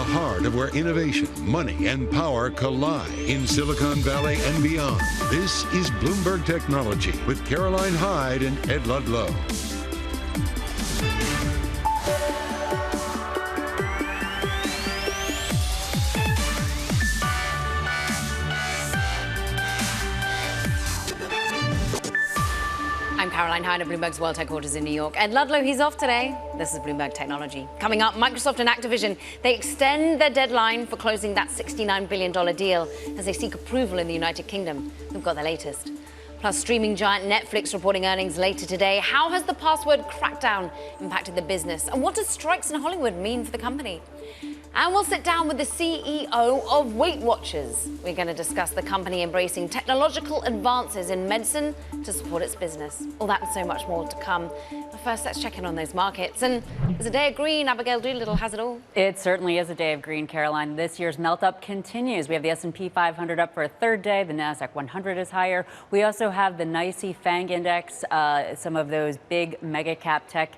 heart of where innovation, money, and power collide in Silicon Valley and beyond. This is Bloomberg Technology with Caroline Hyde and Ed Ludlow. I'm Caroline Hyde of Bloomberg's World Headquarters in New York. Ed Ludlow, he's off today. This is Bloomberg Technology. Coming up, Microsoft and Activision, they extend their deadline for closing that $69 billion deal as they seek approval in the United Kingdom. We've got the latest. Plus, streaming giant Netflix reporting earnings later today. How has the password crackdown impacted the business? And what does strikes in Hollywood mean for the company? And we'll sit down with the CEO of Weight Watchers. We're going to discuss the company embracing technological advances in medicine to support its business. All that and so much more to come. But first, let's check in on those markets. And it's a day of green. Abigail Doolittle has it all. It certainly is a day of green, Caroline. This year's melt-up continues. We have the S&P 500 up for a third day. The NASDAQ 100 is higher. We also have the NYSE FANG index, some of those big mega-cap tech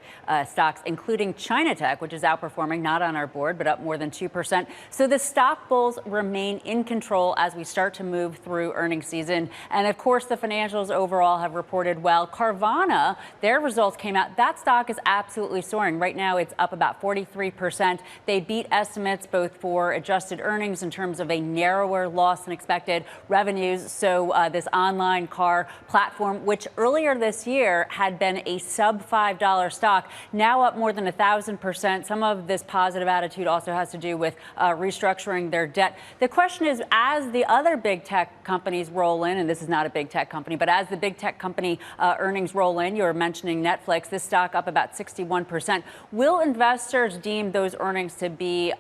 stocks, including China Tech, which is outperforming, not on our board, but up more than 2%. So the stock bulls remain in control as we start to move through earnings season. And of course, the financials overall have reported well. Carvana, their results came out. That stock is absolutely soaring. Right now, it's up about 43%. They beat estimates both for adjusted earnings in terms of a narrower loss than expected revenues. So this online car platform, which earlier this year had been a sub $5 stock, now up more than 1,000%. Some of this positive attitude also has to do with restructuring their debt. The question is, as the other big tech companies roll in, and this is not a big tech company, but as the big tech company earnings roll in, you were mentioning Netflix, this stock up about 61%. Will investors deem those earnings to be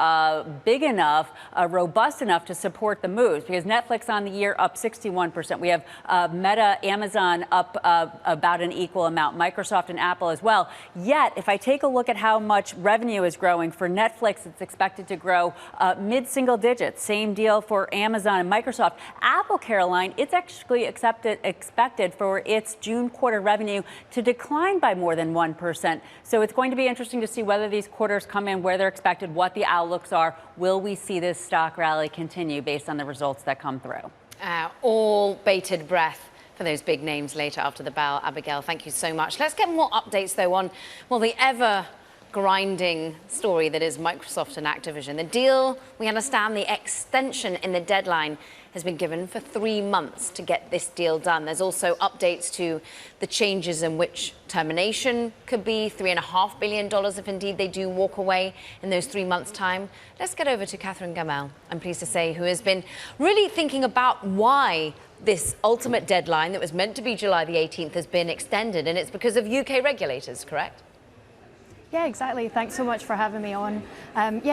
big enough, robust enough to support the moves? Because Netflix on the year up 61%. We have Meta, Amazon up about an equal amount, Microsoft and Apple as well. Yet, if I take a look at how much revenue is growing for Netflix, it's expected to grow mid-single digits. Same deal for Amazon and Microsoft. Apple, Caroline, it's actually expected for its June quarter revenue to decline by more than 1%. So it's going to be interesting to see whether these quarters come in where they're expected, what the outlooks are. Will we see this stock rally continue based on the results that come through? All bated breath for those big names later after the bell. Abigail, thank you so much. Let's get more updates, though, on, well, the grinding story that is Microsoft and Activision. The deal, we understand the extension in the deadline has been given for 3 months to get this deal done. There's also updates to the changes in which termination could be, $3.5 billion if indeed they do walk away in those 3 months' time. Let's get over to Catherine Gamel, I'm pleased to say, who has been really thinking about why this ultimate deadline that was meant to be July the 18th has been extended, and it's because of UK regulators, correct? Yeah, exactly. Thanks so much for having me on.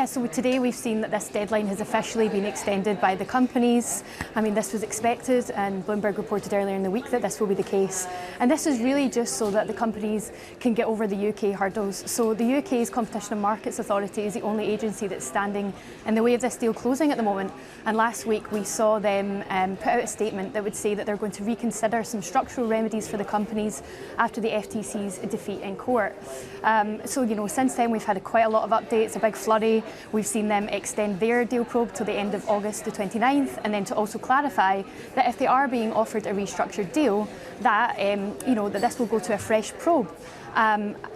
So today we've seen that this deadline has officially been extended by the companies. I mean, this was expected, and Bloomberg reported earlier in the week that this will be the case. And this is really just so that the companies can get over the UK hurdles. So the UK's Competition and Markets Authority is the only agency that's standing in the way of this deal closing at the moment. And last week we saw them put out a statement that would say that they're going to reconsider some structural remedies for the companies after the FTC's defeat in court. Since then we've had quite a lot of updates, a big flurry. We've seen them extend their deal probe till the end of August the 29th, and then to also clarify that if they are being offered a restructured deal, that that this will go to a fresh probe.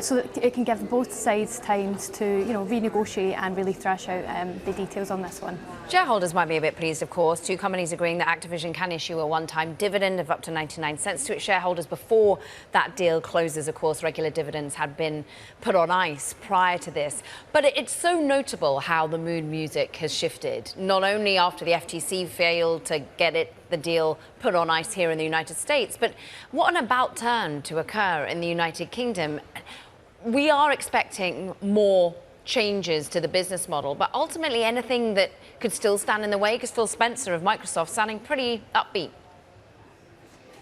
So that it can give both sides time to renegotiate and really thrash out the details on this one. Shareholders might be a bit pleased, of course. Two companies agreeing that Activision can issue a one-time dividend of up to 99 cents to its shareholders before that deal closes. Of course, regular dividends had been put on ice prior to this. But it's so notable how the mood music has shifted, not only after the FTC failed to get the deal put on ice here in the United States, but what an about turn to occur in the United Kingdom. We are expecting more changes to the business model, but ultimately anything that could still stand in the way, because Phil Spencer of Microsoft sounding pretty upbeat.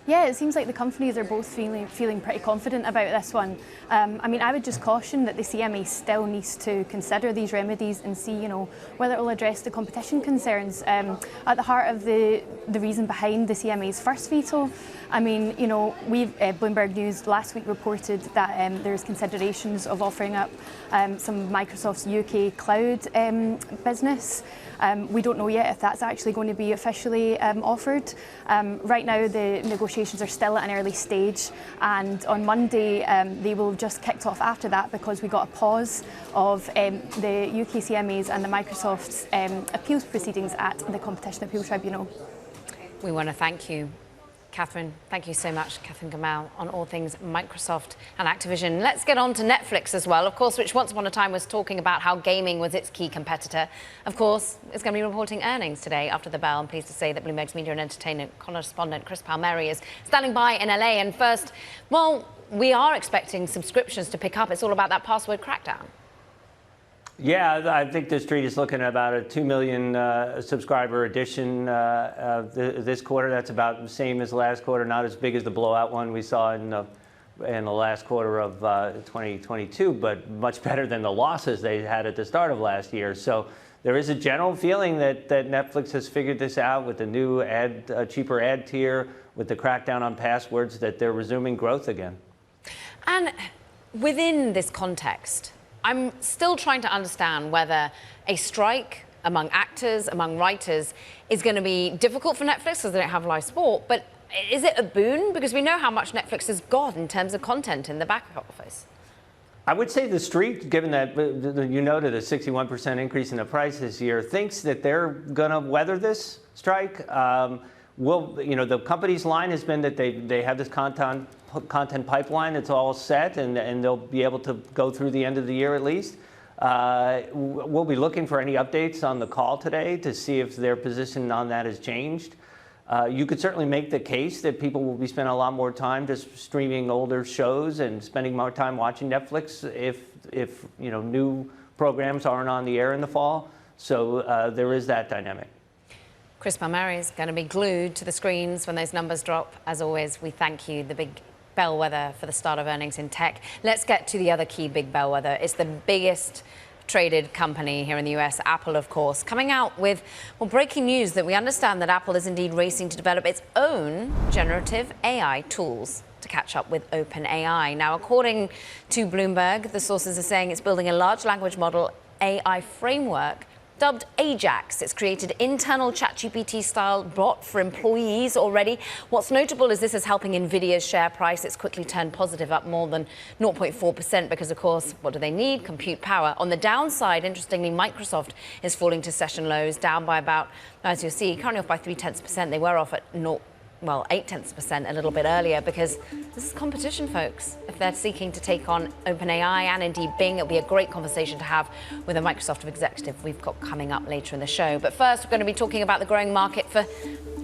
Yeah, it seems like the companies are both feeling pretty confident about this one. I mean, I would just caution that the CMA still needs to consider these remedies and see, whether it will address the competition concerns. At the heart of the reason behind the CMA's first veto, I mean, Bloomberg News last week reported that there's considerations of offering up some of Microsoft's UK cloud business. We don't know yet if that's actually going to be officially offered. Right now, the negotiations are still at an early stage, and on Monday they will have just kicked off after that because we got a pause of the UK CMA's and the Microsoft's appeals proceedings at the Competition Appeal Tribunal. We want to thank you, Catherine. Thank you so much, Catherine Gamal, on all things Microsoft and Activision. Let's get on to Netflix as well, of course, which once upon a time was talking about how gaming was its key competitor. Of course, it's going to be reporting earnings today after the bell. I'm pleased to say that Bloomberg's media and entertainment correspondent Chris Palmieri is standing by in LA. And first, well, we are expecting subscriptions to pick up. It's all about that password crackdown. Yeah, I think the street is looking at about a 2 million subscriber addition this quarter. That's about the same as last quarter, not as big as the blowout one we saw in the last quarter of 2022, but much better than the losses they had at the start of last year. So there is a general feeling that Netflix has figured this out with the new cheaper ad tier, with the crackdown on passwords, that they're resuming growth again. And within this context, I'm still trying to understand whether a strike among actors, among writers, is going to be difficult for Netflix because they don't have live sport. But is it a boon? Because we know how much Netflix has got in terms of content in the back office. I would say the street, given that you noted a 61% increase in the price this year, thinks that they're going to weather this strike. The company's line has been that they have this content pipeline that's all set, and they'll be able to go through the end of the year at least. We'll be looking for any updates on the call today to see if their position on that has changed. You could certainly make the case that people will be spending a lot more time just streaming older shows and spending more time watching Netflix if new programs aren't on the air in the fall. So there is that dynamic. Chris Palmieri is going to be glued to the screens when those numbers drop. As always, we thank you, the big bellwether for the start of earnings in tech. Let's get to the other key big bellwether. It's the biggest traded company here in the US, Apple, of course, coming out with breaking news that we understand that Apple is indeed racing to develop its own generative AI tools to catch up with OpenAI. Now, according to Bloomberg, the sources are saying it's building a large language model AI framework dubbed Ajax. It's created internal ChatGPT-style bot for employees already. What's notable is this is helping NVIDIA's share price. It's quickly turned positive, up more than 0.4% because, of course, what do they need? Compute power. On the downside, interestingly, Microsoft is falling to session lows, down by about, as you'll see, currently off by 0.3%. They were off at 0.8% a little bit earlier because this is competition, folks. If they're seeking to take on OpenAI and indeed Bing, it'll be a great conversation to have with a Microsoft executive we've got coming up later in the show. But first, we're going to be talking about the growing market for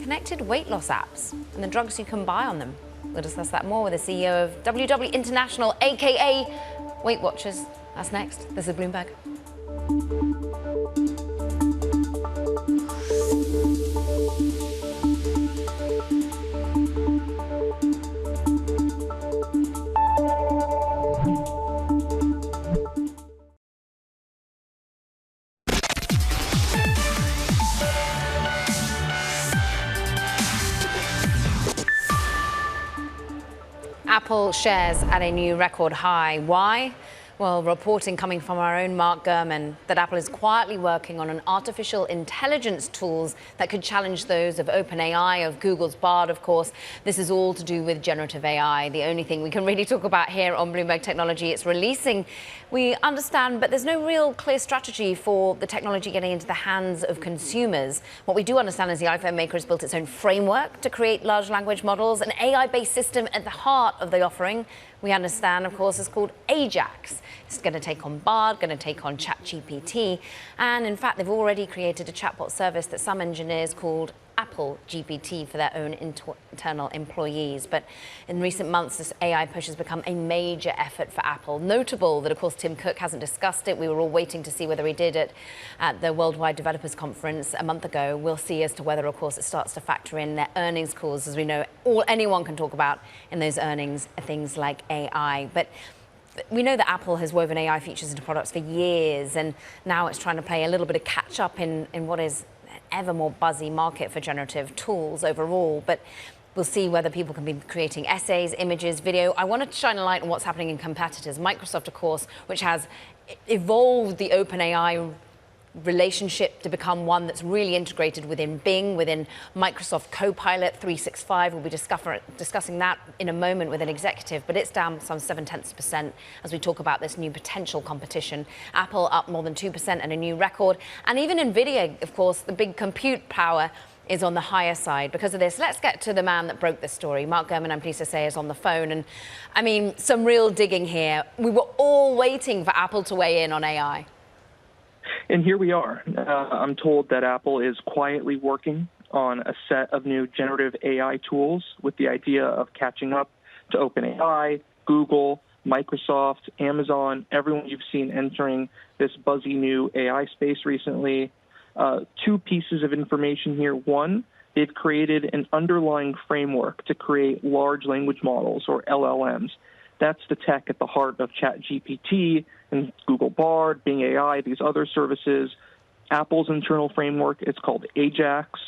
connected weight loss apps and the drugs you can buy on them. We'll discuss that more with the CEO of WW International, aka Weight Watchers. That's next. This is Bloomberg. Apple shares at a new record high. Why? Well, reporting coming from our own Mark Gurman that Apple is quietly working on an artificial intelligence tools that could challenge those of OpenAI, of Google's Bard, of course. This is all to do with generative AI, the only thing we can really talk about here on Bloomberg Technology. It's releasing, we understand, but there's no real clear strategy for the technology getting into the hands of consumers. What we do understand is the iPhone maker has built its own framework to create large language models, an AI-based system at the heart of the offering. We understand, of course, is called Ajax. It's going to take on Bard, going to take on ChatGPT. And in fact, they've already created a chatbot service that some engineers called Apple GPT for their own internal employees. But in recent months, this AI push has become a major effort for Apple. Notable that, of course, Tim Cook hasn't discussed it. We were all waiting to see whether he did it at the Worldwide Developers Conference a month ago. We'll see as to whether, of course, it starts to factor in their earnings calls. As we know, anyone can talk about in those earnings things like AI. But we know that Apple has woven AI features into products for years, and now it's trying to play a little bit of catch up in what is an ever more buzzy market for generative tools overall. But we'll see whether people can be creating essays, images, video. I want to shine a light on what's happening in competitors. Microsoft, of course, which has evolved the OpenAI relationship to become one that's really integrated within Bing, within Microsoft Copilot 365. We'll be discussing that in a moment with an executive, but it's down some 0.7% as we talk about this new potential competition. Apple up more than 2% and a new record. And even NVIDIA, of course, the big compute power is on the higher side because of this. Let's get to the man that broke this story. Mark Gurman, I'm pleased to say, is on the phone. And I mean, some real digging here. We were all waiting for Apple to weigh in on AI. And here we are. I'm told that Apple is quietly working on a set of new generative AI tools with the idea of catching up to OpenAI, Google, Microsoft, Amazon, everyone you've seen entering this buzzy new AI space recently. Two pieces of information here. One, they've created an underlying framework to create large language models, or LLMs. That's the tech at the heart of ChatGPT and Google Bard, Bing AI, these other services. Apple's internal framework, it's called Ajax.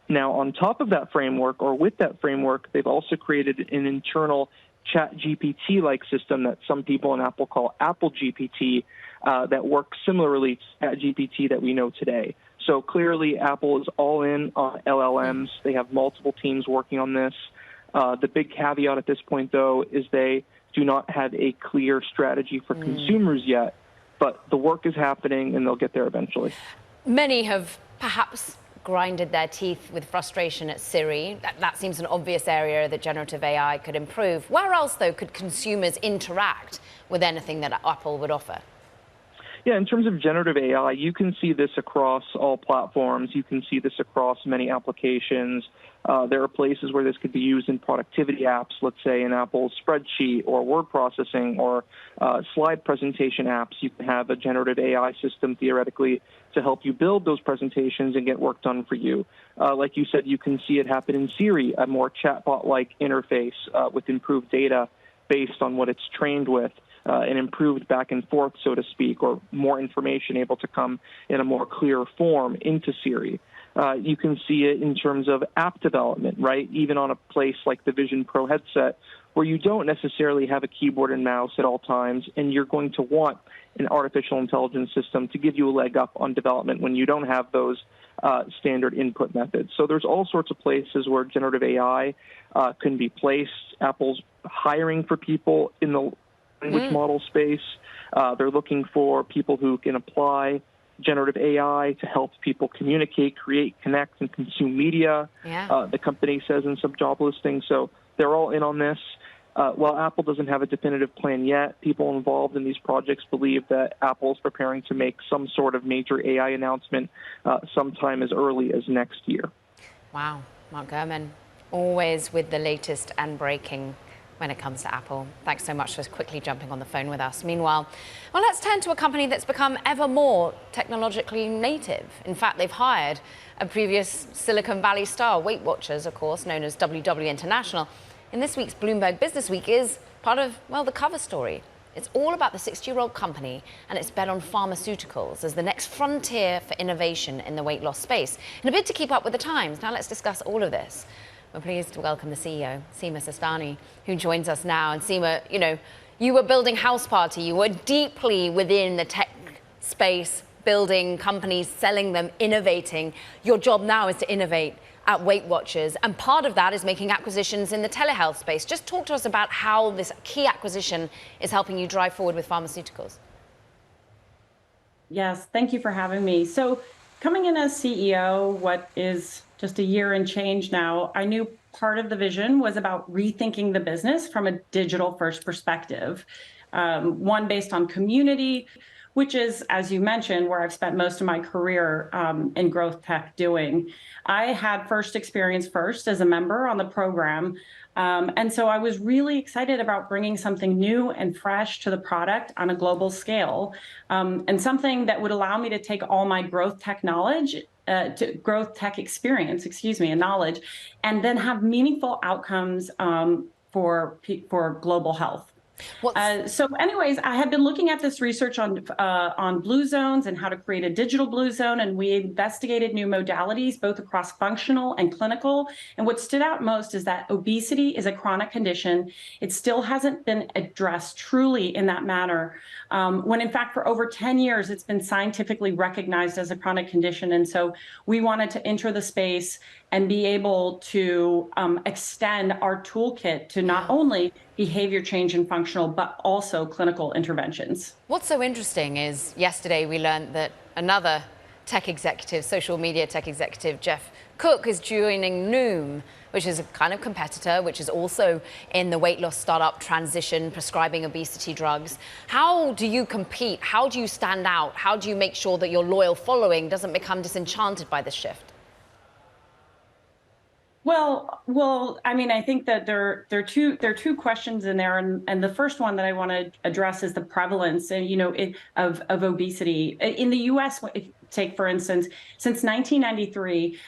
Now, on top of that framework, or with that framework, they've also created an internal ChatGPT-like system that some people in Apple call Apple GPT that works similarly to ChatGPT that we know today. So clearly, Apple is all in on LLMs. They have multiple teams working on this. The big caveat at this point, though, is they do not have a clear strategy for consumers yet, but the work is happening and they'll get there eventually. Many have perhaps grinded their teeth with frustration at Siri. That seems an obvious area that generative AI could improve. Where else, though, could consumers interact with anything that Apple would offer? Yeah, in terms of generative AI, you can see this across all platforms. You can see this across many applications. There are places where this could be used in productivity apps, let's say in Apple's spreadsheet or word processing or slide presentation apps. You can have a generative AI system theoretically to help you build those presentations and get work done for you. Like you said, you can see it happen in Siri, a more chatbot-like interface with improved data based on what it's trained with. An improved back and forth, so to speak, or more information able to come in a more clear form into Siri. You can see it in terms of app development, right? Even on a place like the Vision Pro headset, where you don't necessarily have a keyboard and mouse at all times, and you're going to want an artificial intelligence system to give you a leg up on development when you don't have those standard input methods. So there's all sorts of places where generative AI can be placed. Apple's hiring for people in the language model space. They're looking for people who can apply generative AI to help people communicate, create, connect, and consume media, the company says in some job listings. So they're all in on this. While Apple doesn't have a definitive plan yet, people involved in these projects believe that Apple is preparing to make some sort of major AI announcement sometime as early as next year. Wow, Mark Gurman, always with the latest and breaking when it comes to Apple. Thanks so much for quickly jumping on the phone with us. Meanwhile, well, let's turn to a company that's become ever more technologically native. In fact, they've hired a previous Silicon Valley star, Weight Watchers, of course, known as WW International. In this week's Bloomberg Business Week is part of, well, the cover story. It's all about the 60-year-old company and its bet on pharmaceuticals as the next frontier for innovation in the weight loss space. In a bid to keep up with the times, now let's discuss all of this. We're pleased to welcome the CEO, Seema Sistani, who joins us now. And Seema, you know, you were building House Party. You were deeply within the tech space, building companies, selling them, innovating. Your job now is to innovate at Weight Watchers. And part of that is making acquisitions in the telehealth space. Just talk to us about how this key acquisition is helping you drive forward with pharmaceuticals. Yes, thank you for having me. So coming in as CEO, what is just a year and change now, I knew part of the vision was about rethinking the business from a digital first perspective. One based on community, which is, as you mentioned, where I've spent most of my career in growth tech doing. I had first experience as a member on the program. And so I was really excited about bringing something new and fresh to the product on a global scale, and something that would allow me to take all my growth tech knowledge, growth tech experience, and knowledge, and then have meaningful outcomes for global health. So anyways, I had been looking at this research on blue zones and how to create a digital blue zone, and we investigated new modalities, both across functional and clinical. And what stood out most is that obesity is a chronic condition. It still hasn't been addressed truly in that manner, when in fact, for over 10 years, it's been scientifically recognized as a chronic condition. And so we wanted to enter the space and be able to extend our toolkit to not only behavior change and functional, but also clinical interventions. What's so interesting is yesterday we learned that another tech executive, social media tech executive, Jeff Cook, is joining Noom, which is a kind of competitor, which is also in the weight loss startup transition, prescribing obesity drugs. How do you compete? How do you stand out? How do you make sure that your loyal following doesn't become disenchanted by this shift? Well, I mean, I think that there are two questions in there, and the first one that I want to address is the prevalence, of obesity in the U.S. Take, for instance, since 1993,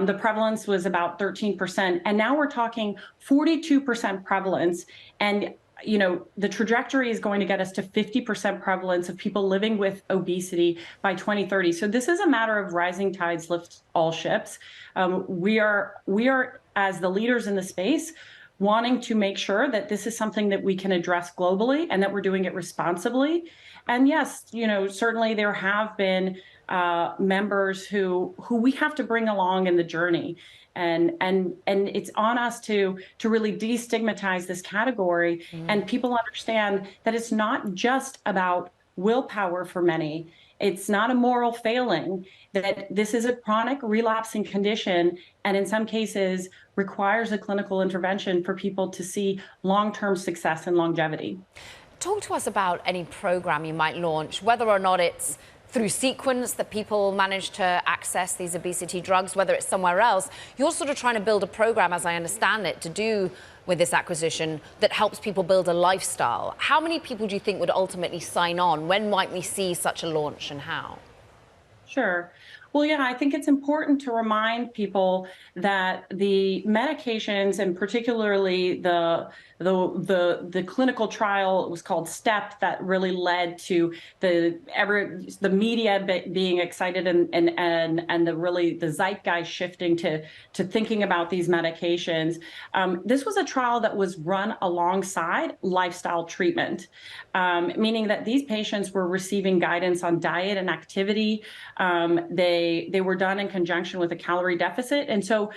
the prevalence was about 13%, and now we're talking 42% prevalence, and the trajectory is going to get us to 50% prevalence of people living with obesity by 2030. So this is a matter of rising tides lift all ships. We are, as the leaders in the space, wanting to make sure that this is something that we can address globally and that we're doing it responsibly. And yes, certainly there have been members who we have to bring along in the journey. And it's on us to really destigmatize this category, and people understand that it's not just about willpower for many. It's not a moral failing, that this is a chronic relapsing condition, and in some cases requires a clinical intervention for people to see long-term success and longevity. Talk to us about any program you might launch, whether or not it's through Sequence that people manage to access these obesity drugs, whether it's somewhere else. You're sort of trying to build a program, as I understand it, to do with this acquisition that helps people build a lifestyle. How many people do you think would ultimately sign on? When might we see such a launch, and how? Sure. Well, yeah, I think it's important to remind people that the medications, and particularly the clinical trial, it was called STEP, that really led to the media being excited and the zeitgeist shifting to thinking about these medications. This was a trial that was run alongside lifestyle treatment, meaning that these patients were receiving guidance on diet and activity. They were done in conjunction with a calorie deficit. And so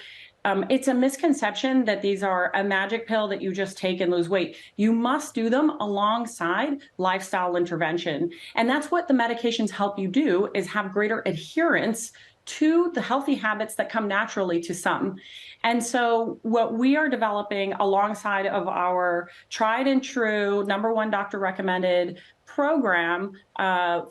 it's a misconception that these are a magic pill that you just take and lose weight. You must do them alongside lifestyle intervention. And that's what the medications help you do, is have greater adherence to the healthy habits that come naturally to some. And so what we are developing alongside of our tried and true #1 doctor recommended program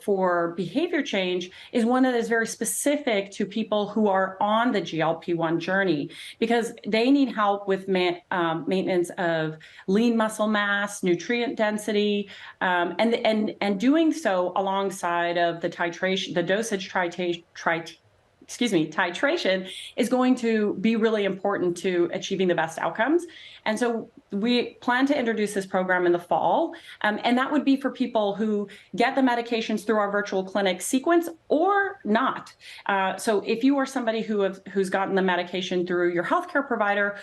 for behavior change is one that is very specific to people who are on the GLP-1 journey, because they need help with maintenance of lean muscle mass, nutrient density, and doing so alongside of the titration, the dosage titration is going to be really important to achieving the best outcomes. And so we plan to introduce this program in the fall. And that would be for people who get the medications through our virtual clinic Sequence or not. So if you are somebody who's gotten the medication through your healthcare provider,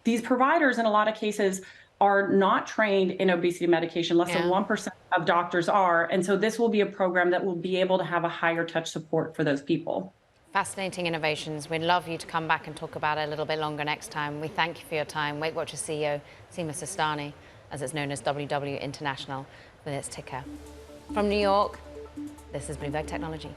these providers in a lot of cases are not trained in obesity medication. Less than 1% of doctors are. And so this will be a program that will be able to have a higher touch support for those people. Fascinating innovations. We'd love you to come back and talk about it a little bit longer next time. We thank you for your time. Weight Watchers CEO, Seema Sistani, as it's known as WW International, with its ticker. From New York, this is Bloomberg Technology.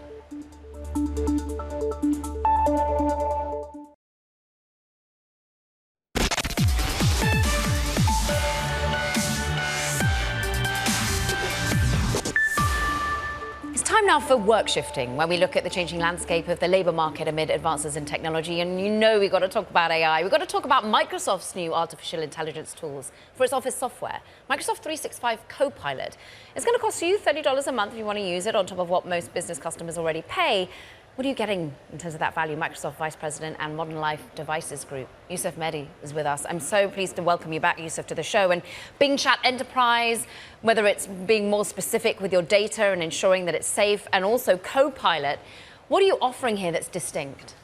Time now for work shifting, when we look at the changing landscape of the labor market amid advances in technology. And you know we've got to talk about AI. We've got to talk about Microsoft's new artificial intelligence tools for its office software. Microsoft 365 Copilot. It's going to cost you $30 a month if you want to use it, on top of what most business customers already pay. What are you getting in terms of that value? Microsoft Vice President and Modern Life Devices Group, Yusuf Mehdi, is with us. I'm so pleased to welcome you back, Yusuf, to the show. And Bing Chat Enterprise, whether it's being more specific with your data and ensuring that it's safe, and also Copilot, what are you offering here that's distinct?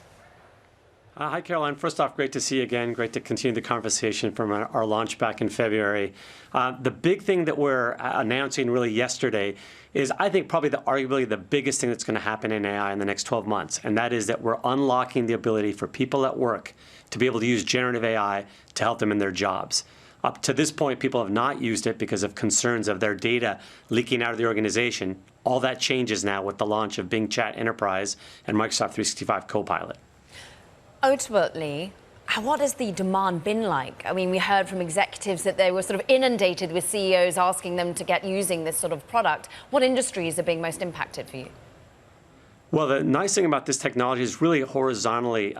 Hi, Caroline. First off, great to see you again. Great to continue the conversation from our launch back in February. The big thing that we're announcing really yesterday is, I think, probably arguably the biggest thing that's going to happen in AI in the next 12 months. And that is that we're unlocking the ability for people at work to be able to use generative AI to help them in their jobs. Up to this point, people have not used it because of concerns of their data leaking out of the organization. All that changes now with the launch of Bing Chat Enterprise and Microsoft 365 Copilot. Ultimately, what has the demand been like? I mean, we heard from executives that they were sort of inundated with CEOs asking them to get using this sort of product. What industries are being most impacted for you? Well, the nice thing about this technology is really horizontally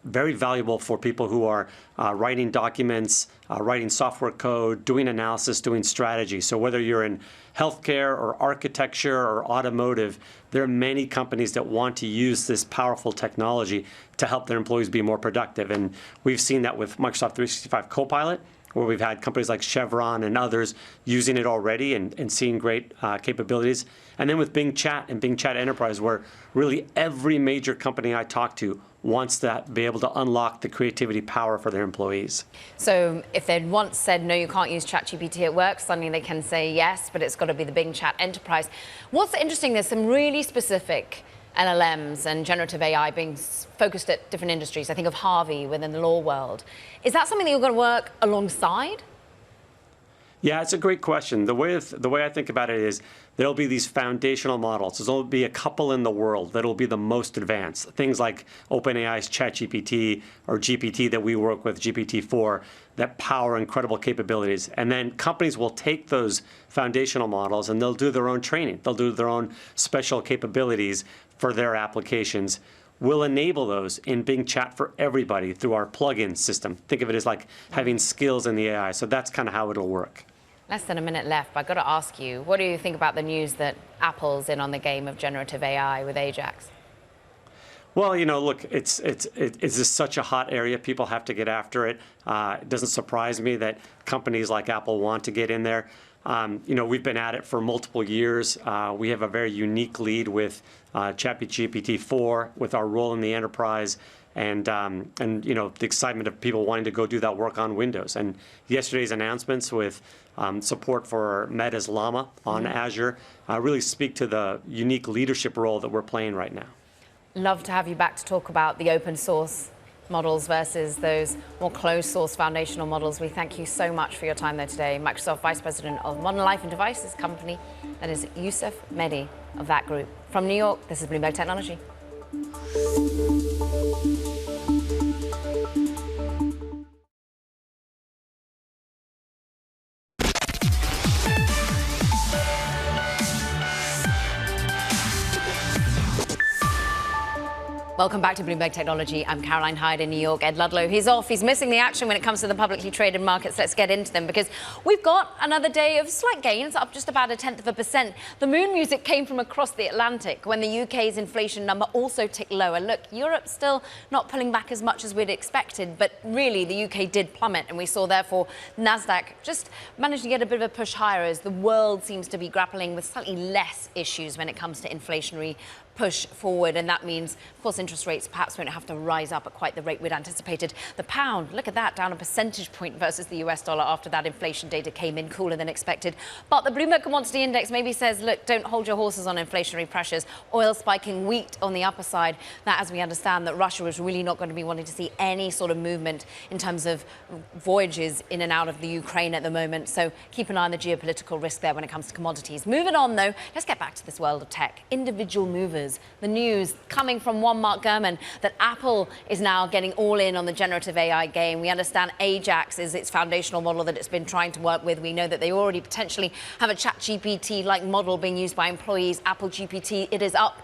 very valuable for people who are writing documents, writing software code, doing analysis, doing strategy. So whether you're in healthcare or architecture or automotive, there are many companies that want to use this powerful technology to help their employees be more productive. And we've seen that with Microsoft 365 Copilot, where we've had companies like Chevron and others using it already and seeing great capabilities. And then with Bing Chat and Bing Chat Enterprise, where really every major company I talk to wants to be able to unlock the creativity power for their employees. So if they'd once said, no, you can't use ChatGPT at work, suddenly they can say yes, but it's got to be the Bing Chat Enterprise. What's interesting, there's some really specific LLMs and generative AI being focused at different industries. I think of Harvey within the law world. Is that something that you're going to work alongside? Yeah, it's a great question. The way I think about it is there'll be these foundational models. There'll be a couple in the world that'll be the most advanced. Things like OpenAI's ChatGPT or GPT that we work with, GPT-4, that power incredible capabilities. And then companies will take those foundational models and they'll do their own training. They'll do their own special capabilities for their applications. We'll enable those in Bing Chat for everybody through our plugin system. Think of it as like having skills in the AI. So that's kind of how it'll work. Less than a minute left, but I've got to ask you, what do you think about the news that Apple's in on the game of generative AI with Ajax? Well, you know, look, it's just such a hot area. People have to get after it. It doesn't surprise me that companies like Apple want to get in there. You know, we've been at it for multiple years. We have a very unique lead with ChatGPT-4, with our role in the enterprise, and you know, the excitement of people wanting to go do that work on Windows. And yesterday's announcements with support for Meta's Llama on Azure really speak to the unique leadership role that we're playing right now. Love to have you back to talk about the open source models versus those more closed source foundational models. We thank you so much for your time there today. Microsoft Vice President of Modern Life and Devices Company, that is Yusuf Mehdi of that group. From New York, this is Bloomberg Technology. Welcome back to Bloomberg Technology. I'm Caroline Hyde in New York. Ed Ludlow, he's off. He's missing the action when it comes to the publicly traded markets. Let's get into them because we've got another day of slight gains, up just about 0.1%. The moon music came from across the Atlantic when the UK's inflation number also ticked lower. Look, Europe's still not pulling back as much as we'd expected, but really the UK did plummet, and we saw therefore NASDAQ just managed to get a bit of a push higher as the world seems to be grappling with slightly less issues when it comes to inflationary push forward, and that means, of course, interest rates perhaps won't have to rise up at quite the rate we'd anticipated. The pound, look at that, down a percentage point versus the US dollar after that inflation data came in cooler than expected. But the Bloomberg Commodity Index maybe says, look, don't hold your horses on inflationary pressures. Oil spiking, wheat on the upper side. That, as we understand, that Russia is really not going to be wanting to see any sort of movement in terms of voyages in and out of the Ukraine at the moment. So keep an eye on the geopolitical risk there when it comes to commodities. Moving on, though, let's get back to this world of tech. Individual movers. The news coming from one Mark Mark Gurman, that Apple is now getting all in on the generative AI game. We understand Ajax is its foundational model that it's been trying to work with. We know that they already potentially have a ChatGPT-like model being used by employees. Apple GPT, it is up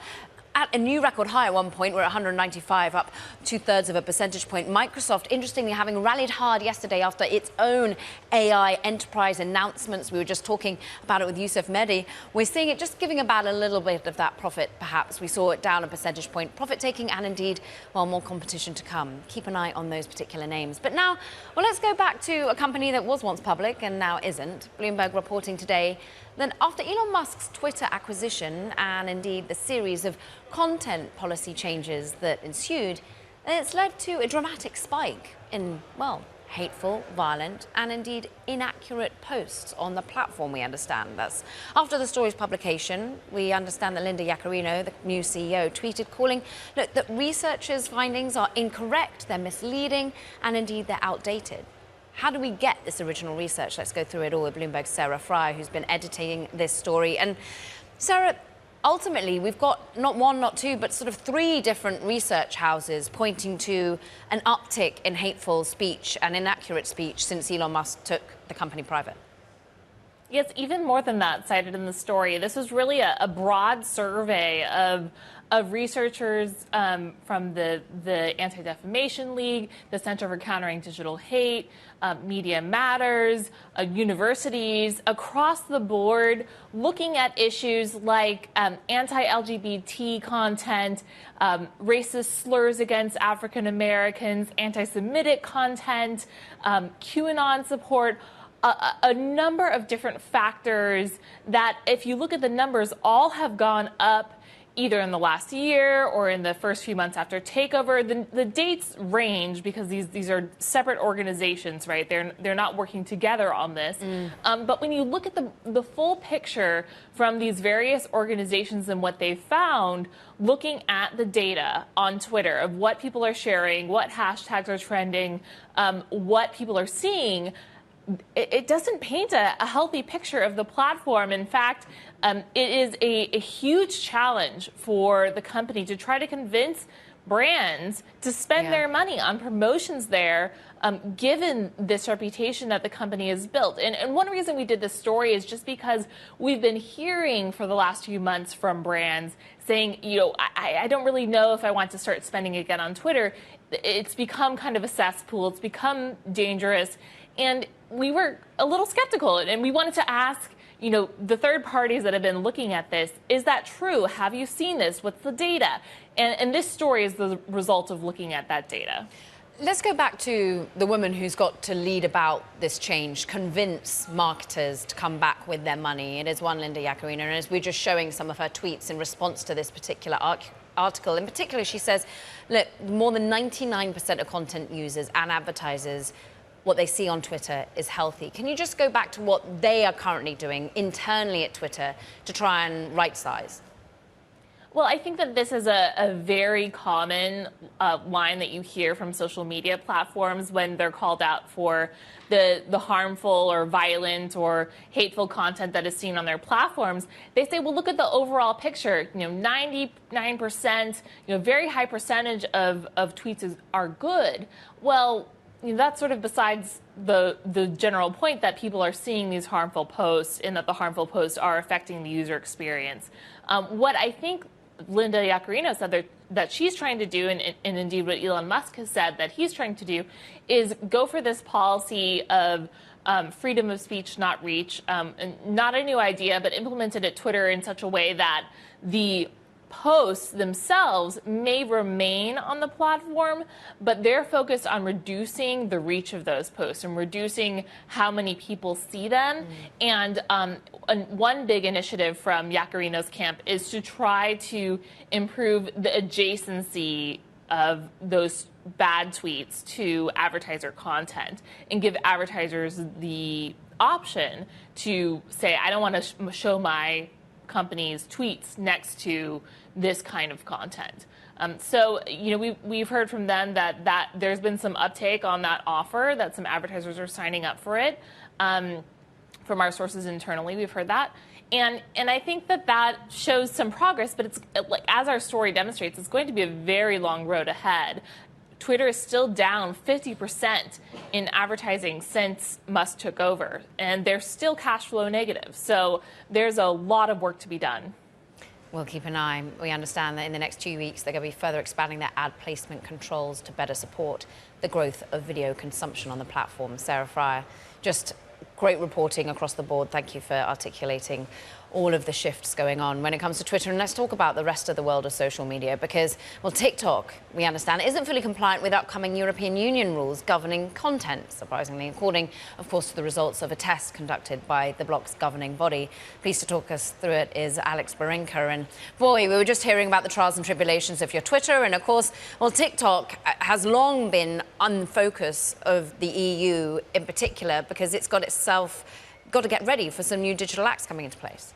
at a new record high at one point. We're at 195, up 2/3 of a percentage point. Microsoft, interestingly, having rallied hard yesterday after its own AI enterprise announcements. We were just talking about it with Yusuf Mehdi. We're seeing it just giving about a little bit of that profit, perhaps. We saw it down a percentage point, profit taking, and indeed, well, more competition to come. Keep an eye on those particular names. But now, well, let's go back to a company that was once public and now isn't. Bloomberg reporting today that after Elon Musk's Twitter acquisition and indeed the series of content policy changes that ensued, it's led to a dramatic spike in, well, hateful, violent, and indeed inaccurate posts on the platform, we understand. That's after the story's publication. We understand that Linda Yaccarino, the new CEO, tweeted calling, look, that researchers' findings are incorrect, they're misleading, and indeed they're outdated. How do we get this original research? Let's go through it all with Bloomberg's Sarah Fryer, who's been editing this story. And Sarah, ultimately, we've got not one, not two, but sort of 3 different research houses pointing to an uptick in hateful speech and inaccurate speech since Elon Musk took the company private. Yes, even more than that cited in the story. This was really a broad survey of researchers from the Anti-Defamation League, the Center for Countering Digital Hate, Media Matters, universities across the board, looking at issues like anti-LGBT content, racist slurs against African Americans, anti-Semitic content, QAnon support, a number of different factors that, if you look at the numbers, all have gone up either in the last year or in the first few months after takeover. The dates range because these are separate organizations, right? They're not working together on this. But when you look at the full picture from these various organizations and what they've found, looking at the data on Twitter of what people are sharing, what hashtags are trending, what people are seeing, it doesn't paint a healthy picture of the platform. In fact, it is a huge challenge for the company to try to convince brands to spend their money on promotions there, given this reputation that the company has built. And one reason we did this story is just because we've been hearing for the last few months from brands saying, you know, I don't really know if I want to start spending again on Twitter. It's become kind of a cesspool. It's become dangerous. And we were a little skeptical, and we wanted to ask, you know, the third parties that have been looking at this, is that true? Have you seen this? What's the data? And this story is the result of looking at that data. Let's go back to the woman who's got to lead about this change, convince marketers to come back with their money. It is one Linda Yaccarino, and as we're just showing some of her tweets in response to this particular article, in particular, she says, look, more than 99% of content users and advertisers, what they see on Twitter is healthy. Can you just go back to what they are currently doing internally at Twitter to try and right-size? Well, I think that this is a very common line that you hear from social media platforms when they're called out for the harmful or violent or hateful content that is seen on their platforms. They say, well, look at the overall picture. You know, 99%, you know, very high percentage of tweets are good. Well, you know, that's sort of besides the general point that people are seeing these harmful posts and that the harmful posts are affecting the user experience. What I think Linda Yaccarino said that she's trying to do, and indeed what Elon Musk has said that he's trying to do, is go for this policy of freedom of speech, not reach. And not a new idea, but implemented at Twitter in such a way that the posts themselves may remain on the platform, but they're focused on reducing the reach of those posts and reducing how many people see them. And one big initiative from Yaccarino's camp is to try to improve the adjacency of those bad tweets to advertiser content and give advertisers the option to say, I don't want to show my company's tweets next to this kind of content. So, you know, we've heard from them that there's been some uptake on that offer, that some advertisers are signing up for it. From our sources internally, we've heard that. And I think that shows some progress, but it's like, as our story demonstrates, it's going to be a very long road ahead. Twitter is still down 50% in advertising since Musk took over, and they're still cash flow negative. So there's a lot of work to be done. We'll keep an eye. We understand that in the next 2 weeks, they're going to be further expanding their ad placement controls to better support the growth of video consumption on the platform. Sarah Fryer, just great reporting across the board. Thank you for articulating all of the shifts going on when it comes to Twitter. And let's talk about the rest of the world of social media because, well, TikTok, we understand, isn't fully compliant with upcoming European Union rules governing content, surprisingly, according, of course, to the results of a test conducted by the bloc's governing body. Pleased to talk us through it is Alex Barinka. And boy, we were just hearing about the trials and tribulations of your Twitter. And of course, well, TikTok has long been on focus of the EU in particular because it's got to get ready for some new digital acts coming into place.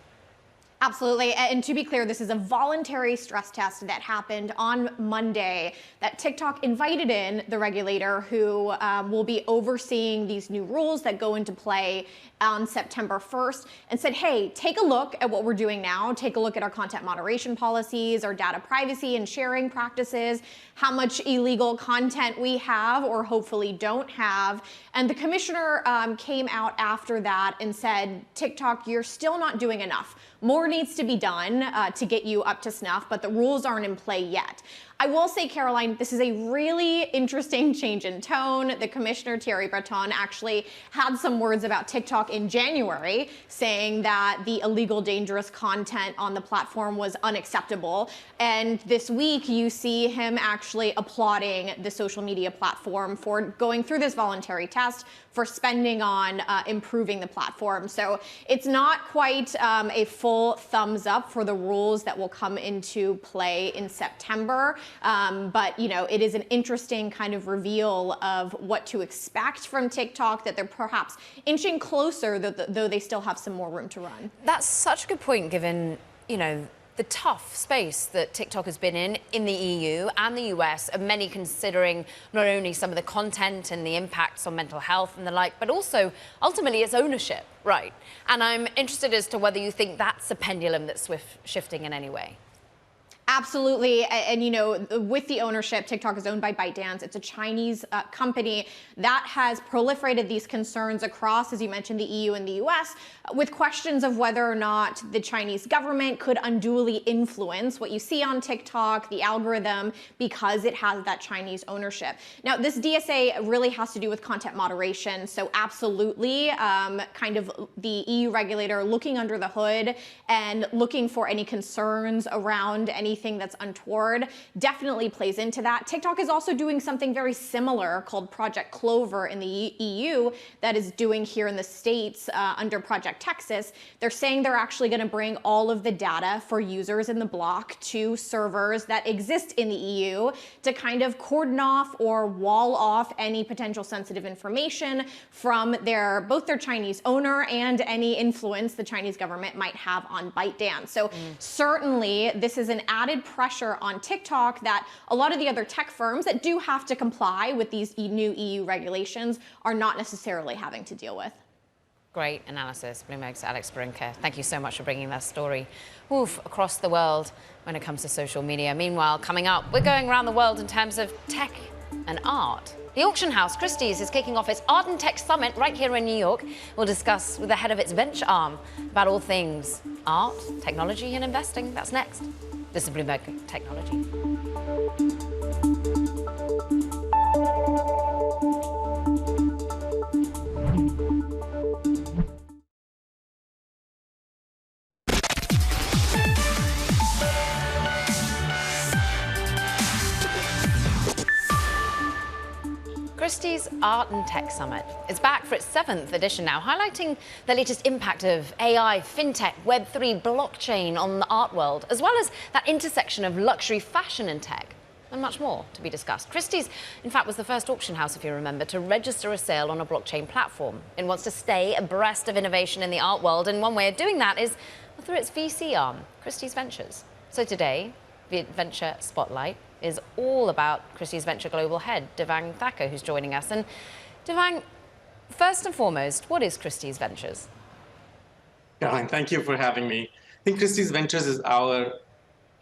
Absolutely. And to be clear, this is a voluntary stress test that happened on Monday that TikTok invited in the regulator who will be overseeing these new rules that go into play on September 1st and said, hey, take a look at what we're doing now. Take a look at our content moderation policies, our data privacy and sharing practices, how much illegal content we have or hopefully don't have. And the commissioner came out after that and said, TikTok, you're still not doing enough. More needs to be done to get you up to snuff, but the rules aren't in play yet. I will say, Caroline, this is a really interesting change in tone. The commissioner, Thierry Breton, actually had some words about TikTok in January, saying that the illegal, dangerous content on the platform was unacceptable. And this week, you see him actually applauding the social media platform for going through this voluntary test, for spending on improving the platform. So it's not quite a full thumbs up for the rules that will come into play in September. But, you know, it is an interesting kind of reveal of what to expect from TikTok, that they're perhaps inching closer, though they still have some more room to run. That's such a good point, given, you know, the tough space that TikTok has been in the EU and the US, and many considering not only some of the content and the impacts on mental health and the like, but also ultimately its ownership, right? And I'm interested as to whether you think that's a pendulum that's shifting in any way. Absolutely. And, you know, with the ownership, TikTok is owned by ByteDance. It's a Chinese company that has proliferated these concerns across, as you mentioned, the EU and the US, with questions of whether or not the Chinese government could unduly influence what you see on TikTok, the algorithm, because it has that Chinese ownership. Now, this DSA really has to do with content moderation. So absolutely, kind of the EU regulator looking under the hood and looking for any concerns around anything that's untoward definitely plays into that. TikTok is also doing something very similar called Project Clover in the EU that is doing here in the States under Project Texas. They're saying they're actually going to bring all of the data for users in the bloc to servers that exist in the EU to kind of cordon off or wall off any potential sensitive information from both their Chinese owner and any influence the Chinese government might have on ByteDance. So certainly this is an added pressure on TikTok that a lot of the other tech firms that do have to comply with these new EU regulations are not necessarily having to deal with. Great analysis, Bloomberg's Alex Barinka. Thank you so much for bringing that story across the world when it comes to social media. Meanwhile, coming up, we're going around the world in terms of tech and art. The auction house Christie's is kicking off its Art and Tech Summit right here in New York. We'll discuss with the head of its venture arm about all things art, technology, and investing. That's next. This is Bloomberg Technology. Christie's Art and Tech Summit is back for its 7th edition now, highlighting the latest impact of AI, fintech, Web3, blockchain on the art world, as well as that intersection of luxury, fashion and tech, and much more to be discussed. Christie's, in fact, was the first auction house, if you remember, to register a sale on a blockchain platform. It wants to stay abreast of innovation in the art world, and one way of doing that is through its VC arm, Christie's Ventures. So today, the Venture Spotlight is all about Christie's Venture Global Head, Devang Thakur, who's joining us. And Devang, first and foremost, what is Christie's Ventures? Caroline, thank you for having me. I think Christie's Ventures is our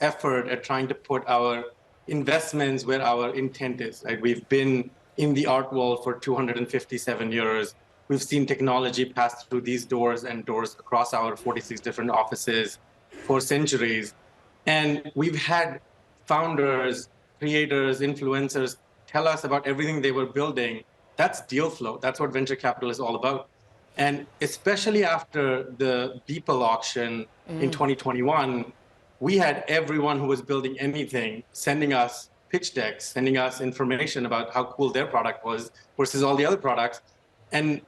effort at trying to put our investments where our intent is. Right? We've been in the art world for 257 years. We've seen technology pass through these doors and doors across our 46 different offices for centuries. And we've had founders, creators, influencers tell us about everything they were building. That's deal flow. That's what venture capital is all about. And especially after the Beeple auction in 2021, we had everyone who was building anything sending us pitch decks, sending us information about how cool their product was versus all the other products. And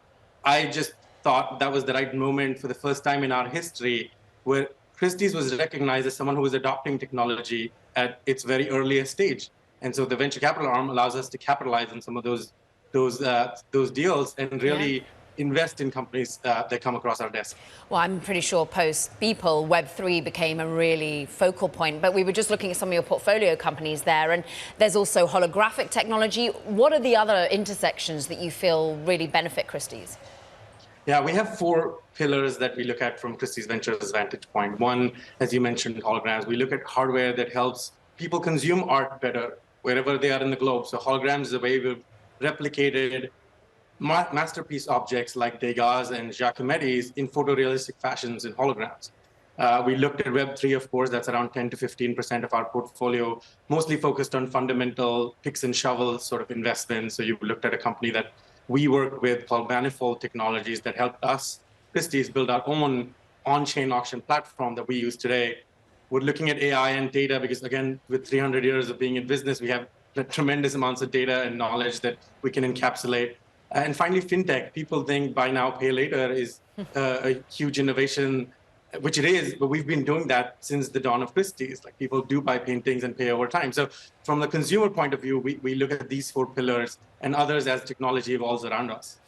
I just thought that was the right moment for the first time in our history where Christie's was recognized as someone who was adopting technology at its very earliest stage. And so the venture capital arm allows us to capitalize on some of those deals and really invest in companies that come across our desk. Well, I'm pretty sure post Beeple, Web3 became a really focal point, but we were just looking at some of your portfolio companies there, and there's also holographic technology. What are the other intersections that you feel really benefit Christie's? Yeah, we have 4 pillars that we look at from Christie's Ventures' vantage point. One, as you mentioned, holograms. We look at hardware that helps people consume art better wherever they are in the globe. So holograms is a way we've replicated masterpiece objects like Degas and Giacometti's in photorealistic fashions in holograms. We looked at Web3, of course, that's around 10 to 15% of our portfolio, mostly focused on fundamental picks and shovels sort of investments. So you looked at a company that we work with called Manifold Technologies that helped us, Christie's, build our own on-chain auction platform that we use today. We're looking at AI and data because, again, with 300 years of being in business, we have tremendous amounts of data and knowledge that we can encapsulate. And finally, fintech. People think buy now, pay later is a huge innovation, which it is, but we've been doing that since the dawn of Christie's. Like, people do buy paintings and pay over time. So from the consumer point of view, we look at these 4 pillars and others as technology evolves around us.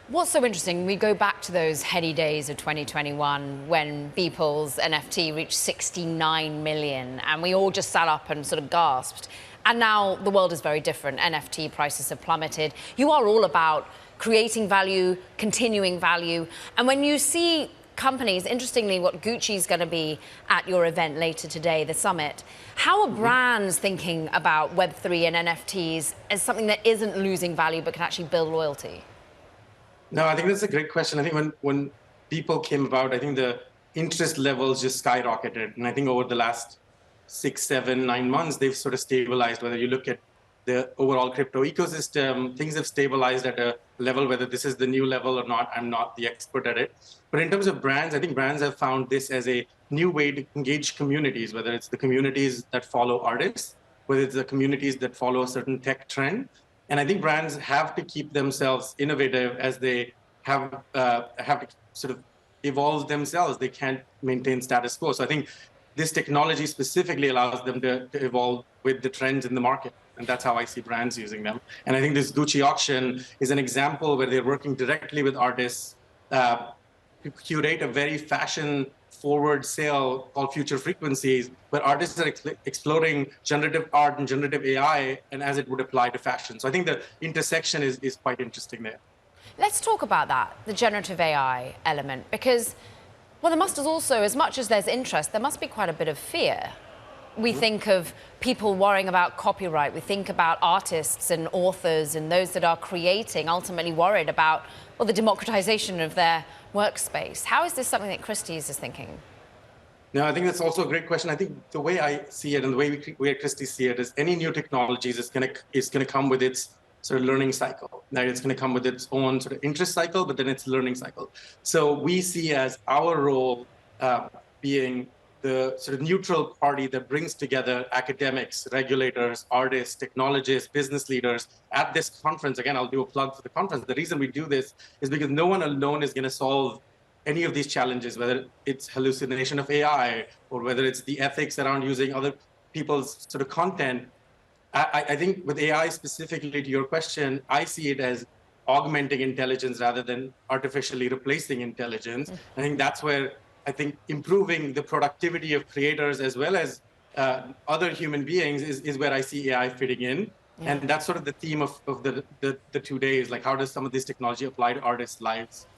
What's so interesting, we go back to those heady days of 2021 when Beeple's NFT reached 69 million, and we all just sat up and sort of gasped. And now the world is very different. NFT prices have plummeted. You are all about creating value, continuing value. And when you see companies, interestingly, what Gucci's going to be at your event later today, the summit, how are brands thinking about Web3 and NFTs as something that isn't losing value but can actually build loyalty? No, I think that's a great question. I think when people came about, I think the interest levels just skyrocketed. And I think over the last 6, 7, 9 months, they've sort of stabilized. Whether you look at the overall crypto ecosystem, things have stabilized at a level. Whether this is the new level or not, I'm not the expert at it. But in terms of brands, I think brands have found this as a new way to engage communities, whether it's the communities that follow artists, whether it's the communities that follow a certain tech trend. And I think brands have to keep themselves innovative as they have to sort of evolve themselves. They can't maintain status quo. So I think this technology specifically allows them to evolve with the trends in the market. And that's how I see brands using them. And I think this Gucci auction is an example where they're working directly with artists to curate a very fashion-forward sale called Future Frequencies, where artists are exploring generative art and generative AI and as it would apply to fashion. So I think the intersection is quite interesting there. Let's talk about that, the generative AI element, because well, there must also, as much as there's interest, there must be quite a bit of fear. We think of people worrying about copyright. We think about artists and authors and those that are creating, ultimately worried about, well, the democratization of their workspace. How is this something that Christie's is thinking? No, I think that's also a great question. I think the way I see it and the way we at Christie's see it is any new technologies is going to come with its sort of learning cycle. Right? It's going to come with its own sort of interest cycle, but then its learning cycle. So we see as our role being the sort of neutral party that brings together academics, regulators, artists, technologists, business leaders at this conference. Again, I'll do a plug for the conference. The reason we do this is because no one alone is going to solve any of these challenges, whether it's hallucination of AI or whether it's the ethics around using other people's sort of content. I think with AI specifically to your question, I see it as augmenting intelligence rather than artificially replacing intelligence. I think that's where I think improving the productivity of creators as well as other human beings is where I see AI fitting in. Yeah. And that's sort of the theme of the 2 days, like how does some of this technology apply to artists' lives?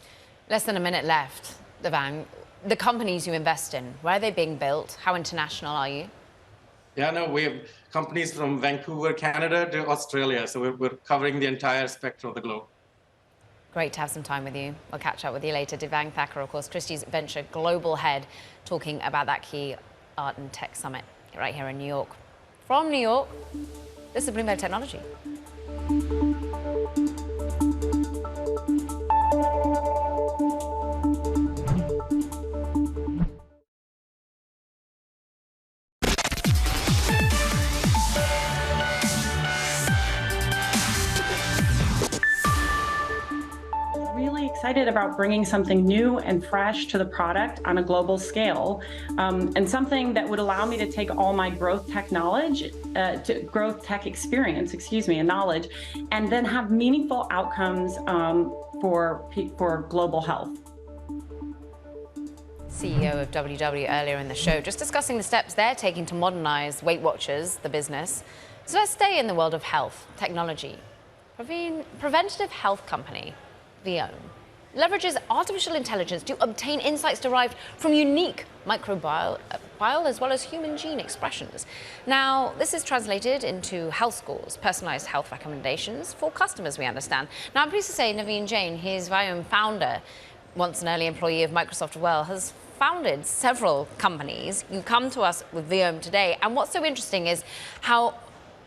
Less than a minute left, Devang. the companies you invest in, where are they being built? How international are you? Yeah, no, we have companies from Vancouver, Canada to Australia. So we're covering the entire spectrum of the globe. Great to have some time with you. I'll catch up with you later. Devang Thakur, of course, Christie's Venture Global Head, talking about that key art and tech summit right here in New York. From New York, this is Bloomberg Technology. Excited about bringing something new and fresh to the product on a global scale, and something that would allow me to take all my growth tech knowledge, growth tech experience, and knowledge, and then have meaningful outcomes for global health. CEO of WW earlier in the show, just discussing the steps they're taking to modernize Weight Watchers, the business. So let's stay in the world of health technology. Preventative health company Viome leverages artificial intelligence to obtain insights derived from unique microbiome as well as human gene expressions. Now, this is translated into health scores, personalized health recommendations for customers, we understand. Now, I'm pleased to say Naveen Jain, his Viome founder, once an early employee of Microsoft as well, has founded several companies. You come to us with Viome today, and what's so interesting is how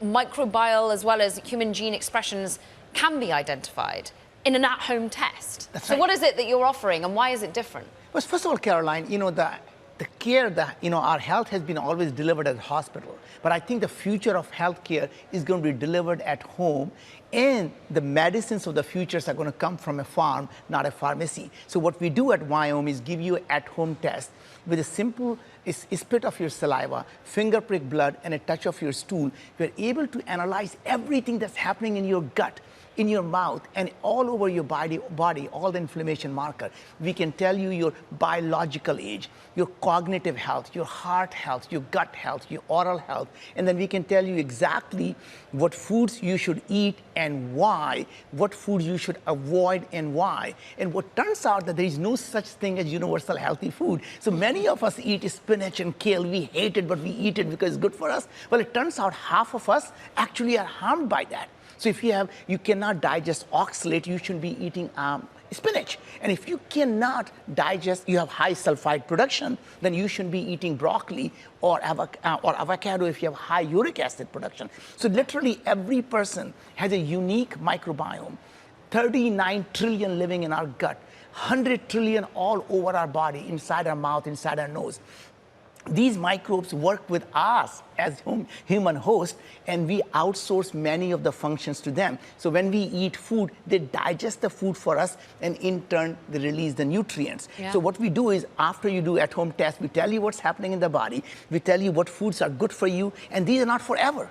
microbiome as well as human gene expressions can be identified in an at-home test. That's so right. What is it that you're offering, and why is it different? Well, first of all, Caroline, the care that, our health has been always delivered at the hospital. But I think the future of healthcare is going to be delivered at home. And the medicines of the futures are going to come from a farm, not a pharmacy. So what we do at Viome is give you an at-home test with a simple spit of your saliva, finger prick blood, and a touch of your stool. We're able to analyze everything that's happening in your gut, in your mouth, and all over your body, all the inflammation marker. We can tell you your biological age, your cognitive health, your heart health, your gut health, your oral health, and then we can tell you exactly what foods you should eat and why, what foods you should avoid and why. And what turns out that there is no such thing as universal healthy food. So many of us eat spinach and kale. We hate it, but we eat it because it's good for us. Well, it turns out half of us actually are harmed by that. So if you cannot digest oxalate, you should be eating spinach. And if you cannot digest, you have high sulfide production, then you should be eating broccoli or avocado if you have high uric acid production. So literally every person has a unique microbiome. 39 trillion living in our gut, 100 trillion all over our body, inside our mouth, inside our nose. These microbes work with us as human hosts, and we outsource many of the functions to them. So when we eat food, they digest the food for us, and in turn, they release the nutrients. Yeah. So what we do is, after you do at-home test, we tell you what's happening in the body, we tell you what foods are good for you, and these are not forever.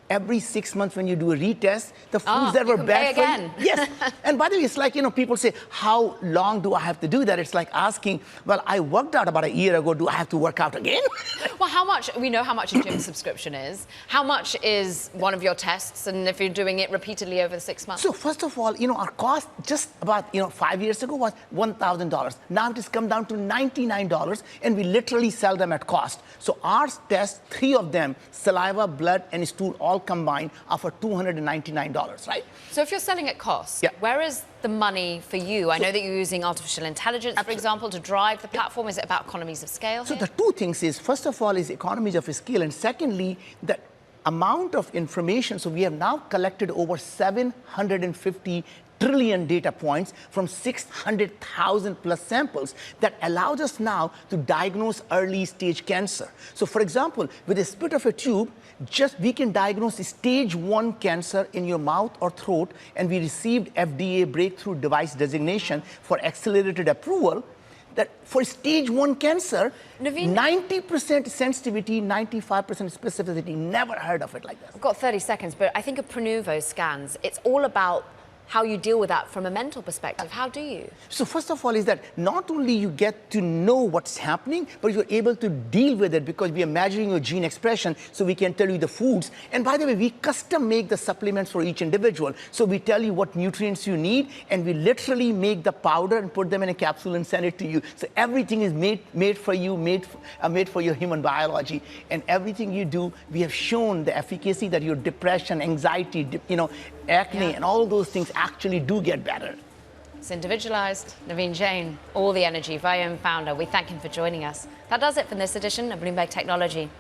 Every 6 months when you do a retest, the foods that were bad for you. Yes. And by the way, it's like, people say, how long do I have to do that? It's like asking, well, I worked out about a year ago. Do I have to work out again? Well, we know how much a gym subscription is. How much is one of your tests? And if you're doing it repeatedly over 6 months? So first of all, our cost just about, 5 years ago was $1,000. Now it has come down to $99, and we literally sell them at cost. So our tests, 3 of them, saliva, blood, and stool, all combined are for $299, right? So if you're selling at cost, where is the money for you? I know that you're using artificial intelligence, for example, to drive the platform. Is it about economies of scale here? So the 2 things is, first of all, is economies of scale, and secondly, the amount of information. So we have now collected over 750 trillion data points from 600,000 plus samples that allows us now to diagnose early stage cancer. So for example, with a spit of a tube, we can diagnose stage 1 cancer in your mouth or throat, and we received FDA breakthrough device designation for accelerated approval. That for stage 1 cancer, 90% sensitivity, 95% specificity. Never heard of it like that. I've got 30 seconds, but I think of Prenuvo scans. It's all about how you deal with that from a mental perspective. How do you? So first of all is that not only you get to know what's happening, but you're able to deal with it because we are measuring your gene expression so we can tell you the foods. And by the way, we custom make the supplements for each individual. So we tell you what nutrients you need, and we literally make the powder and put them in a capsule and send it to you. So everything is made for you, made for your human biology. And everything you do, we have shown the efficacy that your depression, anxiety, acne, and all those things actually do get better. It's individualized. Naveen Jain, all the energy, Viome founder. We thank him for joining us. That does it for this edition of Bloomberg Technology.